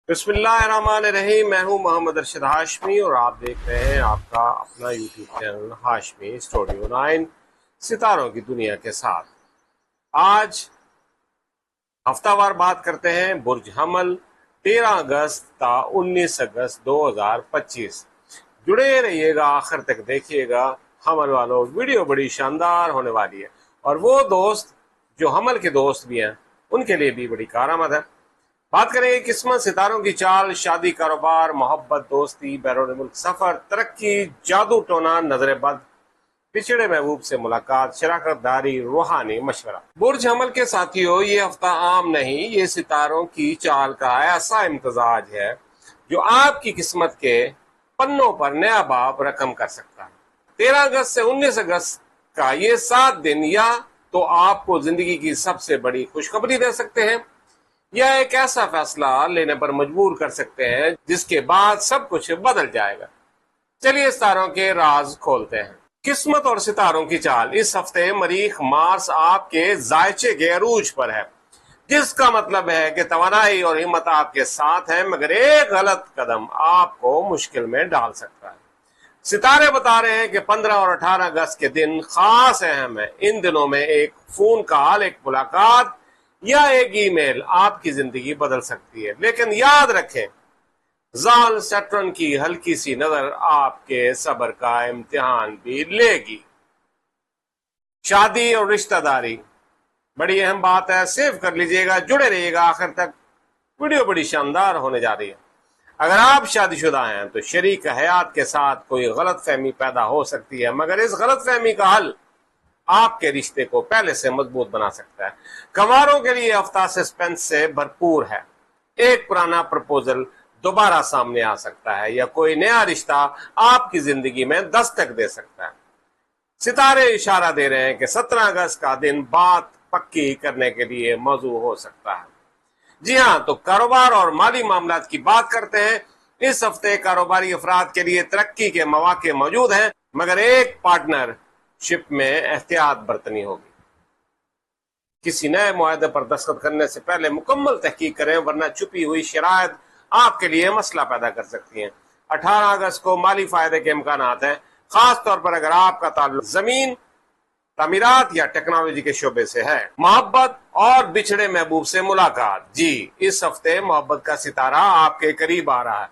बिस्मिल्लाहिर्रहमानिर्रहीम। मैं हूं मोहम्मद अरशद हाशमी और आप देख रहे हैं आपका अपना यूट्यूब चैनल हाशमी स्टूडियो 9 सितारों की दुनिया के साथ। आज हफ्तावार बात करते हैं बुर्ज हमल 13 अगस्त ता 19 अगस्त 2025। जुड़े रहिएगा, आखिर तक देखिएगा। हमल वालों, वीडियो बड़ी शानदार होने वाली है और वो दोस्त जो हमल के दोस्त भी हैं उनके लिए भी बड़ी कारआमद है। बात करेंगे किस्मत, सितारों की चाल, शादी, कारोबार, मोहब्बत, दोस्ती, बैरून मुल्क सफर, तरक्की, जादू टोना, नजर बद, पिछड़े महबूब से मुलाकात, शराकत दारी, रूहानी मशवरा। बुर्ज हमल के साथियों, ये हफ्ता आम नहीं, ये सितारों की चाल का ऐसा इम्तजाज है जो आपकी किस्मत के पन्नों पर नया बाब रकम कर सकता है। 13 अगस्त से 19 अगस्त का ये 7 दिन या तो आपको जिंदगी की सबसे बड़ी खुशखबरी दे सकते हैं या एक ऐसा फैसला लेने पर मजबूर कर सकते हैं जिसके बाद सब कुछ बदल जाएगा। चलिए सितारों के राज खोलते हैं। किस्मत और सितारों की चाल। इस हफ्ते मरीख मार्स आपके जायचे के अरूज पर है, जिसका मतलब है कि तवानाई और हिम्मत आपके साथ है, मगर एक गलत कदम आपको मुश्किल में डाल सकता है। सितारे बता रहे हैं कि 15 और 18 अगस्त के दिन खास अहम है। इन दिनों में एक फोन कॉल, एक मुलाकात या एक ईमेल आपकी जिंदगी बदल सकती है, लेकिन याद रखें, जाल सैटर्न की हल्की सी नजर आपके सब्र का इम्तिहान भी लेगी। शादी और रिश्तेदारी बड़ी अहम बात है, सेव कर लीजिएगा, जुड़े रहिएगा आखिर तक, वीडियो बड़ी शानदार होने जा रही है। अगर आप शादीशुदा हैं तो शरीक हयात के साथ कोई गलत फहमी पैदा हो सकती है, मगर इस गलत फहमी का हल आपके रिश्ते को पहले से मजबूत बना सकता है। कंवारों के लिए हफ्ता सस्पेंस से भरपूर है। एक पुराना प्रपोजल दोबारा सामने आ सकता है या कोई नया रिश्ता आपकी जिंदगी में दस्तक दे सकता है। सितारे इशारा दे रहे हैं कि 17 अगस्त का दिन बात पक्की करने के लिए मौजू हो सकता है। जी हाँ, तो कारोबार और माली मामलात की बात करते हैं। इस हफ्ते कारोबारी अफराद के लिए तरक्की के मौके मौजूद हैं, मगर एक पार्टनर शिप में एहतियात बरतनी होगी। किसी नए मुआहदे पर दस्तखत करने से पहले मुकम्मल तहकीक करें, वरना छुपी हुई शरायत आपके लिए मसला पैदा कर सकती हैं। 18 अगस्त को माली फायदे के इम्कानात हैं, खास तौर पर अगर आपका ताल्लुक जमीन, तामीरात या टेक्नोलॉजी के शोबे से है। मोहब्बत और बिछड़े महबूब से मुलाकात। जी, इस हफ्ते मोहब्बत का सितारा आपके करीब आ रहा है।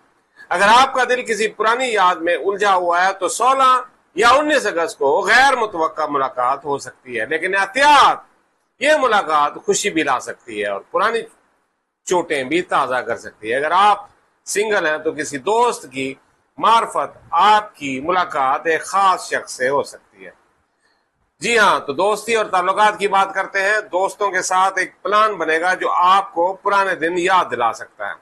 अगर आपका दिल किसी पुरानी याद में उलझा हुआ है तो 16 या 19 अगस्त को गैर मुतवक्का मुलाकात हो सकती है, लेकिन एहतियात, ये मुलाकात खुशी भी ला सकती है और पुरानी चोटें भी ताजा कर सकती है। अगर आप सिंगल हैं तो किसी दोस्त की मार्फत आपकी मुलाकात एक खास शख्स से हो सकती है। जी हाँ, तो दोस्ती और ताल्लुकात की बात करते हैं। दोस्तों के साथ एक प्लान बनेगा जो आपको पुराने दिन याद दिला सकता है,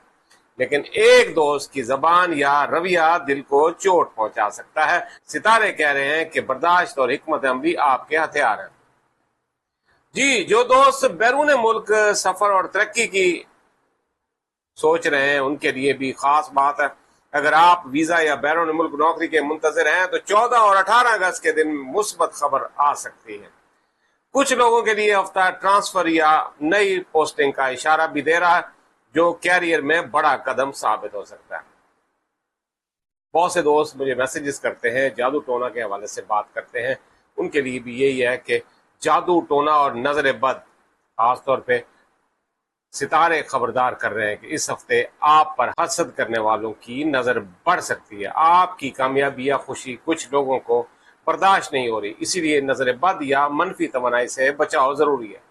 लेकिन एक दोस्त की जबान या रवैया दिल को चोट पहुंचा सकता है। सितारे कह रहे हैं कि बर्दाश्त और हिकमत अमली आपके हथियार हैं। जी, जो दोस्त बैरून मुल्क सफर और तरक्की की सोच रहे हैं उनके लिए भी खास बात है। अगर आप वीजा या बैरून मुल्क नौकरी के मुंतजर हैं तो 14 और 18 अगस्त के दिन मुस्बत खबर आ सकती है। कुछ लोगों के लिए हफ्ता ट्रांसफर या नई पोस्टिंग का इशारा भी दे रहा है, जो कैरियर में बड़ा कदम साबित हो सकता है। बहुत से दोस्त मुझे मैसेजेस करते हैं, जादू टोना के हवाले से बात करते हैं। उनके लिए भी यही है कि जादू टोना और नजर बद, खासतौर पे सितारे खबरदार कर रहे हैं कि इस हफ्ते आप पर हसद करने वालों की नजर बढ़ सकती है। आपकी कामयाबी या खुशी कुछ लोगों को बर्दाश्त नहीं हो रही, इसीलिए नजर बद या मनफी तमन्नाई से बचाव जरूरी है।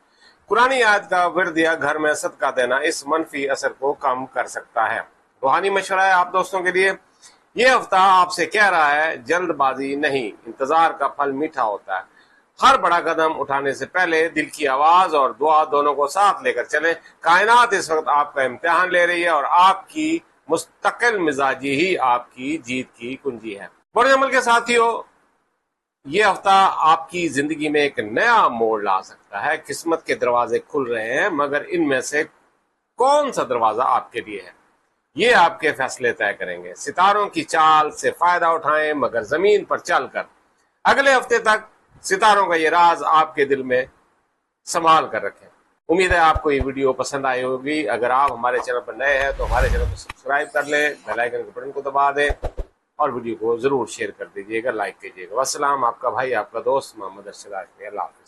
कुरानी आयत का विर्द या घर में सदका देना इस मनफी असर को कम कर सकता है। रूहानी मशवरा है आप दोस्तों के लिए। ये हफ्ता आपसे कह रहा है, जल्दबाजी नहीं, इंतजार का फल मीठा होता है। हर बड़ा कदम उठाने से पहले दिल की आवाज और दुआ दोनों को साथ लेकर चलें। कायनात इस वक्त आपका इम्तिहान ले रही है और आपकी मुस्तकिल मिजाजी ही आपकी जीत की कुंजी है। बुर्ज हमल के साथियों, ये हफ्ता आपकी जिंदगी में एक नया मोड़ ला सकता है। किस्मत के दरवाजे खुल रहे हैं, मगर इनमें से कौन सा दरवाजा आपके लिए है, ये आपके फैसले तय करेंगे। सितारों की चाल से फायदा उठाएं, मगर जमीन पर चलकर। अगले हफ्ते तक सितारों का ये राज आपके दिल में संभाल कर रखें। امید ہے آپ کو یہ ویڈیو پسند آئی ہوگی. اگر آپ ہمارے چینل پر نئے ہیں تو ہمارے چینل کو سبسکرائب کر لیں، بیل آئیکن کے بٹن کو دبا دیں اور ویڈیو کو ضرور شیئر کر دیجیے گا، لائک کیجیے گا. والسلام، آپ کا بھائی، آپ کا دوست محمد ارشد ہاشمی. اللہ حافظ.